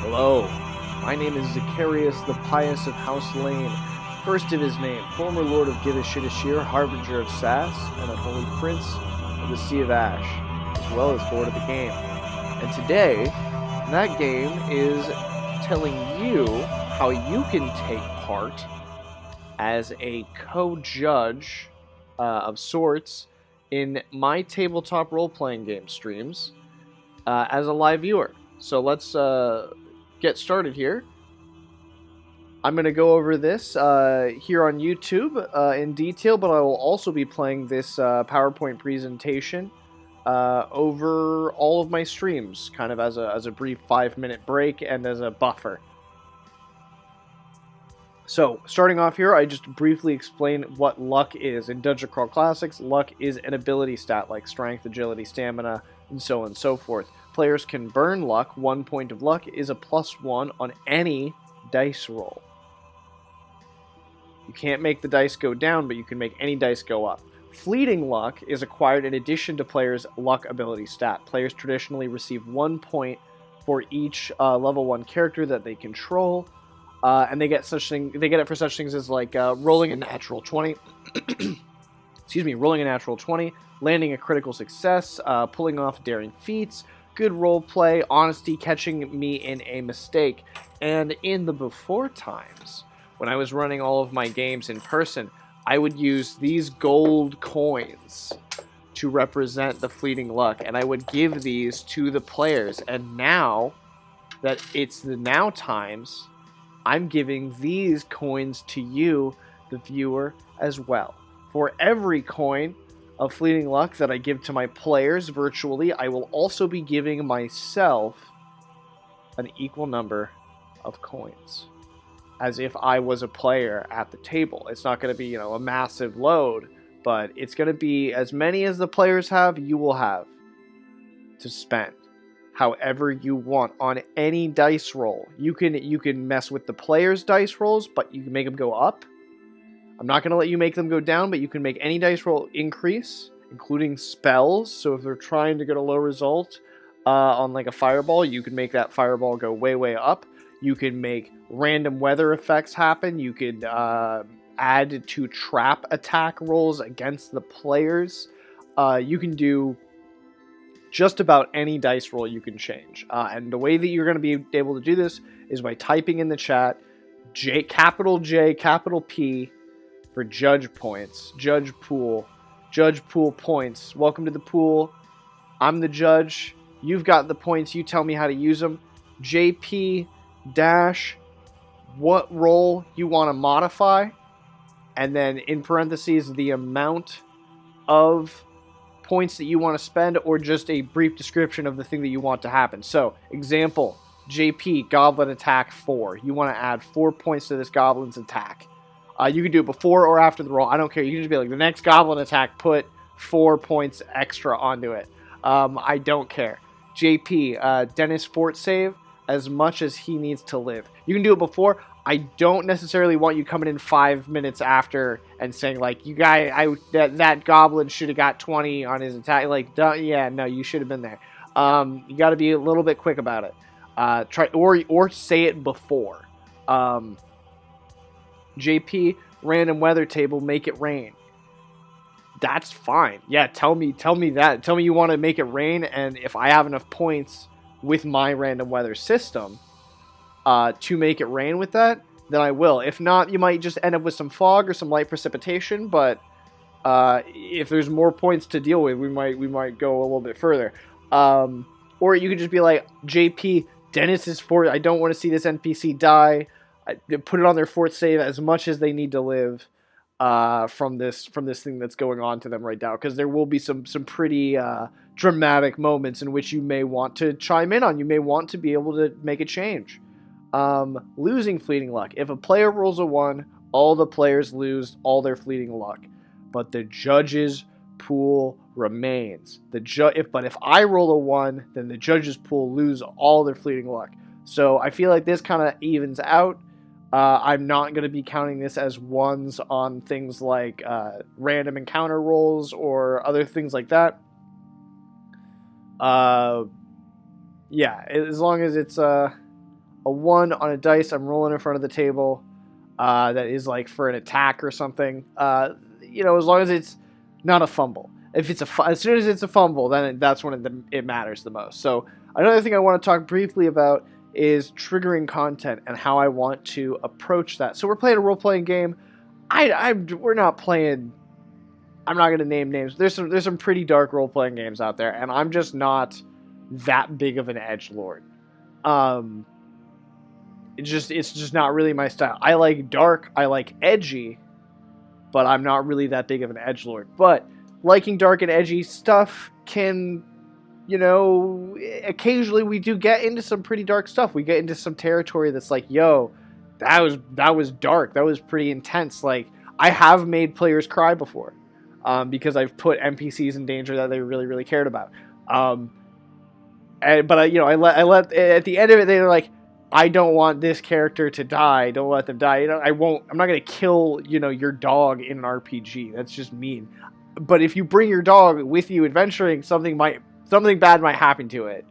Hello, my name is Zacharias the Pious of House Lane, first of his name, former Lord of Givashidashir, Harbinger of Sass, and Unholy Prince of the Sea of Ash, as well as Lord of the Game. And today, that game is telling you how you can take part as a co-judge of sorts in my tabletop role-playing game streams as a live viewer. So let's get started here. I'm going to go over this here on YouTube in detail, but I will also be playing this PowerPoint presentation over all of my streams, kind of as a brief 5-minute break and as a buffer. So, starting off here, I just briefly explain what luck is. In Dungeon Crawl Classics, luck is an ability stat like strength, agility, stamina, and so on and so forth. Players can burn luck. 1 point of luck is a +1 on any dice roll. You can't make the dice go down, but you can make any dice go up. Fleeting luck is acquired in addition to players' luck ability stat. Players traditionally receive 1 point for each level 1 character that they control. And they get it for such things as like rolling a natural 20. Rolling a natural 20, landing a critical success, pulling off daring feats, good role play, honesty, catching me in a mistake. And in the before times, when I was running all of my games in person, I would use these gold coins to represent the fleeting luck, and I would give these to the players. And now that it's the now times, I'm giving these coins to you, the viewer, as well. For every coin of fleeting luck that I give to my players virtually, I will also be giving myself an equal number of coins, as if I was a player at the table. It's not going to be, a massive load, but it's going to be as many as the players have, you will have to spend however you want on any dice roll. You can mess with the players' dice rolls, but you can make them go up. I'm not going to let you make them go down, but you can make any dice roll increase, including spells. So if they're trying to get a low result on like a fireball, you can make that fireball go way, way up. You can make random weather effects happen. You could add to trap attack rolls against the players. You can do just about any dice roll you can change. And the way that you're going to be able to do this is by typing in the chat capital J, capital P for judge points, judge pool points. Welcome to the pool. I'm the judge. You've got the points. You tell me how to use them. JP dash what roll you want to modify, and then in parentheses the amount of points that you want to spend, or just a brief description of the thing that you want to happen. So, example, JP, goblin attack 4. You want to add 4 points to this goblin's attack. You can do it before or after the roll. I don't care. You can just be like, the next goblin attack, put 4 points extra onto it. I don't care. JP, Dennis fort save as much as he needs to live. You can do it before. I don't necessarily want you coming in 5 minutes after and saying like, you guy, that goblin should have got 20 on his attack. Like, yeah, no, you should have been there. You got to be a little bit quick about it. Try or say it before. JP, random weather table, make it rain. That's fine. Yeah, tell me that. Tell me you want to make it rain, and if I have enough points with my random weather system to make it rain with that, then I will. If not, you might just end up with some fog or some light precipitation, but if there's more points to deal with, we might go a little bit further. Or you could just be like, JP, Dennis's fort, I don't want to see this NPC die. Put it on their fort save as much as they need to live from this thing that's going on to them right now, because there will be some pretty dramatic moments in which you may want to chime in on. You may want to be able to make a change. Losing fleeting luck. If a player rolls a 1, all the players lose all their fleeting luck, but the judge's pool remains. But if I roll a 1, then the judge's pool lose all their fleeting luck. So I feel like this kind of evens out. I'm not going to be counting this as 1s on things like random encounter rolls or other things like that. Yeah, as long as it's a 1 on a dice I'm rolling in front of the table that is like for an attack or something. As long as it's not a fumble. If it's as soon as it's a fumble, then that's when it matters the most. So another thing I want to talk briefly about is triggering content and how I want to approach that. So we're playing a role-playing game. We're not playing. I'm not going to name names. There's some pretty dark role-playing games out there, and I'm just not that big of an edgelord. It's just not really my style. I like dark, I like edgy, but I'm not really that big of an edgelord. But liking dark and edgy stuff can, occasionally we do get into some pretty dark stuff. We get into some territory that's like, yo, that was dark. That was pretty intense. Like, I have made players cry before, because I've put NPCs in danger that they really, really cared about. I let at the end of it, they're like, I don't want this character to die. Don't let them die. I'm not gonna kill, your dog in an RPG. That's just mean. But if you bring your dog with you adventuring, something bad might happen to it,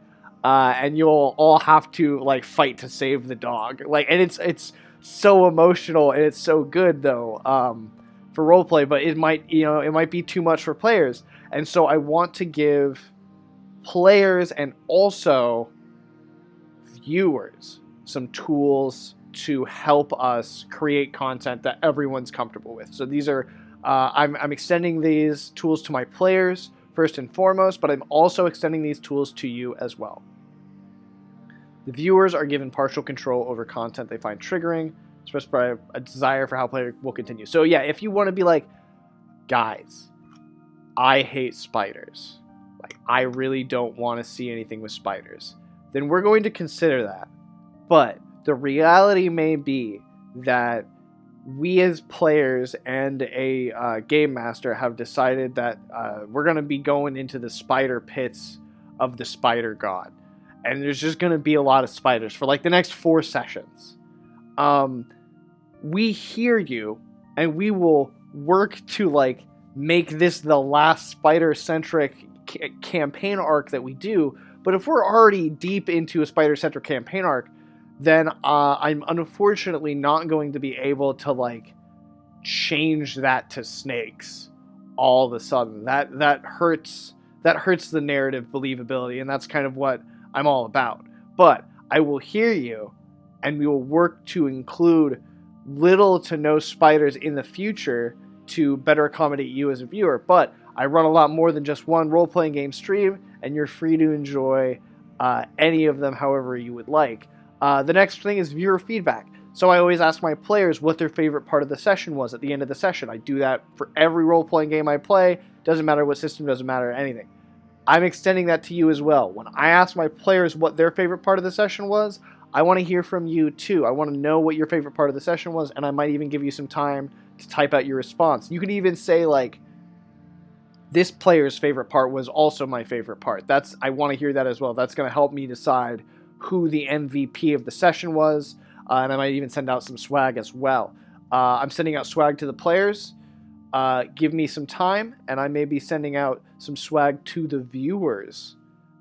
and you'll all have to like fight to save the dog. Like, and it's so emotional and it's so good though, for roleplay. But it might be too much for players, and so I want to give players and also viewers some tools to help us create content that everyone's comfortable with. So these are, I'm extending these tools to my players first and foremost, but I'm also extending these tools to you as well. The viewers are given partial control over content they find triggering, expressed by a desire for how player will continue. So yeah, if you want to be like, guys, I hate spiders. Like, I really don't want to see anything with spiders. Then we're going to consider that. But the reality may be that we as players and a game master have decided that we're going to be going into the spider pits of the spider god. And there's just going to be a lot of spiders for like the next 4 sessions. We hear you, and we will work to like make this the last spider-centric campaign arc that we do. But if we're already deep into a spider-centric campaign arc, then I'm unfortunately not going to be able to like change that to snakes all of a sudden. That hurts the narrative believability, and that's kind of what I'm all about. But I will hear you, and we will work to include little to no spiders in the future to better accommodate you as a viewer. But I run a lot more than just one role-playing game stream, and you're free to enjoy any of them however you would like. The next thing is viewer feedback. So I always ask my players what their favorite part of the session was at the end of the session. I do that for every role-playing game I play. Doesn't matter what system, doesn't matter anything. I'm extending that to you as well. When I ask my players what their favorite part of the session was, I want to hear from you too. I want to know what your favorite part of the session was, and I might even give you some time to type out your response. You can even say like, this player's favorite part was also my favorite part. I want to hear that as well. That's going to help me decide who the MVP of the session was, and I might even send out some swag as well. I'm sending out swag to the players. Give me some time, and I may be sending out some swag to the viewers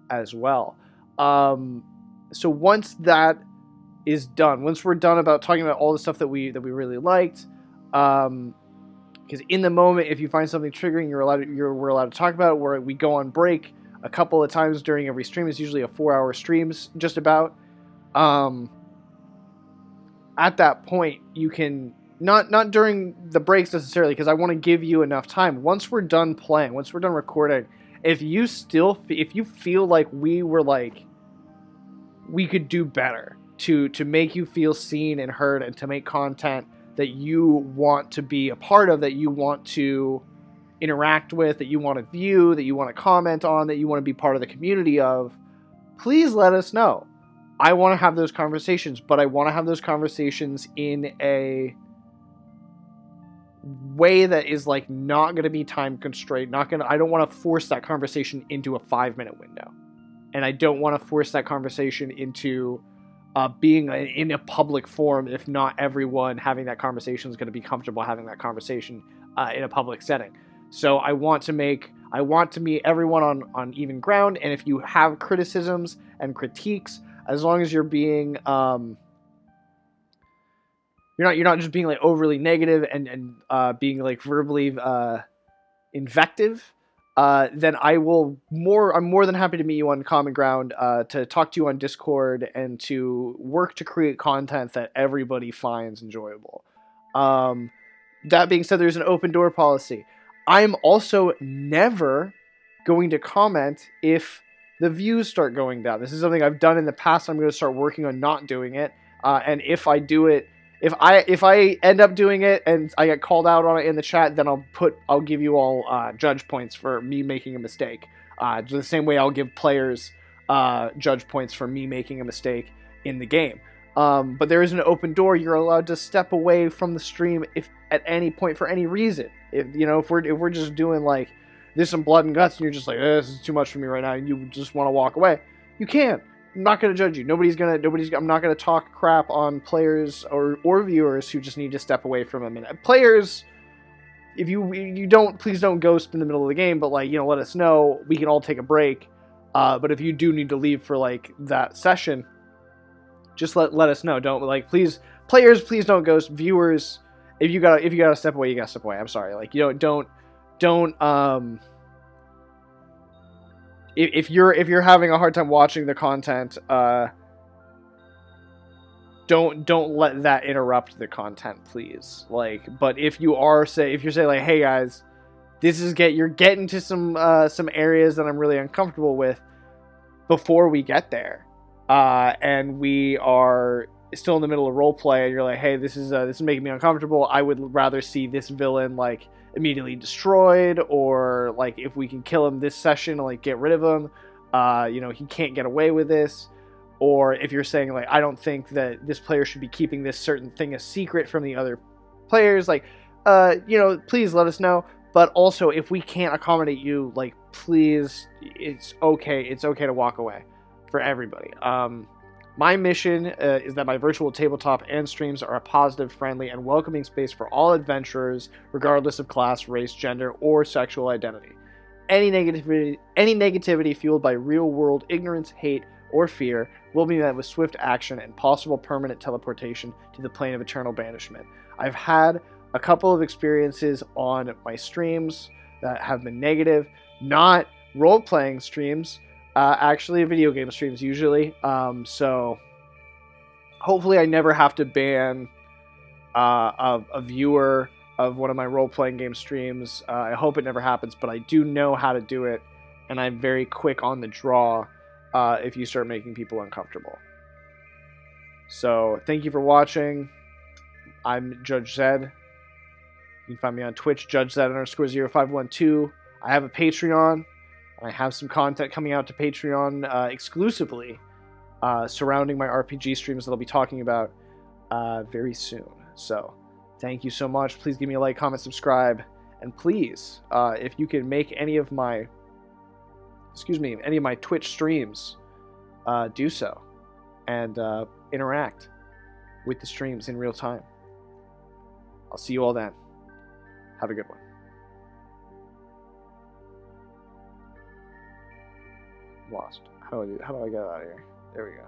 as well. So once that is done, once we're done about talking about all the stuff that we really liked, because in the moment, if you find something triggering, we're allowed to talk about it. Where we go on break a couple of times during every stream. It's usually a 4-hour streams, just about. At that point, you can not during the breaks necessarily, because I want to give you enough time. Once we're done playing, once we're done recording, if you feel like we could do better to make you feel seen and heard, and to make content that you want to be a part of, that you want to interact with, that you want to view, that you want to comment on, that you want to be part of the community of, please let us know. I want to have those conversations, but I want to have those conversations in a way that is like not going to be time constrained. I don't want to force that conversation into a 5-minute window. And I don't want to force that conversation into being in a public forum if not everyone having that conversation is going to be comfortable having that conversation in a public setting. So I want to meet everyone on even ground, and if you have criticisms and critiques, as long as you're being you're not just being like overly negative and being like verbally invective, then I'm more than happy to meet you on common ground, to talk to you on Discord and to work to create content that everybody finds enjoyable. Um, that being said, there's an open door policy. I'm also never going to comment if the views start going down. This is something I've done in the past. I'm going to start working on not doing it. And if I do it, if I end up doing it and I get called out on it in the chat, then I'll give you all judge points for me making a mistake. The same way I'll give players judge points for me making a mistake in the game. But there is an open door. You're allowed to step away from the stream if at any point for any reason. If we're just doing like this some blood and guts and you're just like, this is too much for me right now, and you just want to walk away, you can. I'm not gonna judge you. I'm not gonna talk crap on players or viewers who just need to step away from a minute. Players, if you don't, please don't ghost in the middle of the game. But like, let us know. We can all take a break. But if you do need to leave for like that session, just let us know. Don't like, please, players, please don't ghost. Viewers, if you gotta step away, you gotta step away. I'm sorry. Like, don't if you're having a hard time watching the content, don't let that interrupt the content, please. Like, but if you're saying like, hey guys, you're getting to some areas that I'm really uncomfortable with before we get there, and we are still in the middle of role play, and you're like, hey, this is making me uncomfortable. I would rather see this villain like immediately destroyed, or like if we can kill him this session, like get rid of him. He can't get away with this. Or if you're saying like, I don't think that this player should be keeping this certain thing a secret from the other players, like, please let us know. But also, if we can't accommodate you, like, please, it's okay. It's okay to walk away for everybody. My mission is that my virtual tabletop and streams are a positive, friendly, and welcoming space for all adventurers, regardless of class, race, gender, or sexual identity. Any negativity fueled by real-world ignorance, hate, or fear will be met with swift action and possible permanent teleportation to the plane of eternal banishment. I've had a couple of experiences on my streams that have been negative, not role-playing streams, actually video game streams usually. So hopefully I never have to ban a viewer of one of my role-playing game streams. I hope it never happens, but I do know how to do it, and I'm very quick on the draw if you start making people uncomfortable. So thank you for watching. I'm Judge Zed. You can find me on Twitch, JudgeZed_0512. I have a Patreon. I have some content coming out to Patreon exclusively surrounding my RPG streams that I'll be talking about very soon. So thank you so much. Please give me a like, comment, subscribe, and please, if you can make any of my Twitch streams, do so and interact with the streams in real time. I'll see you all then. Have a good one. Lost. How do I get out of here? There we go.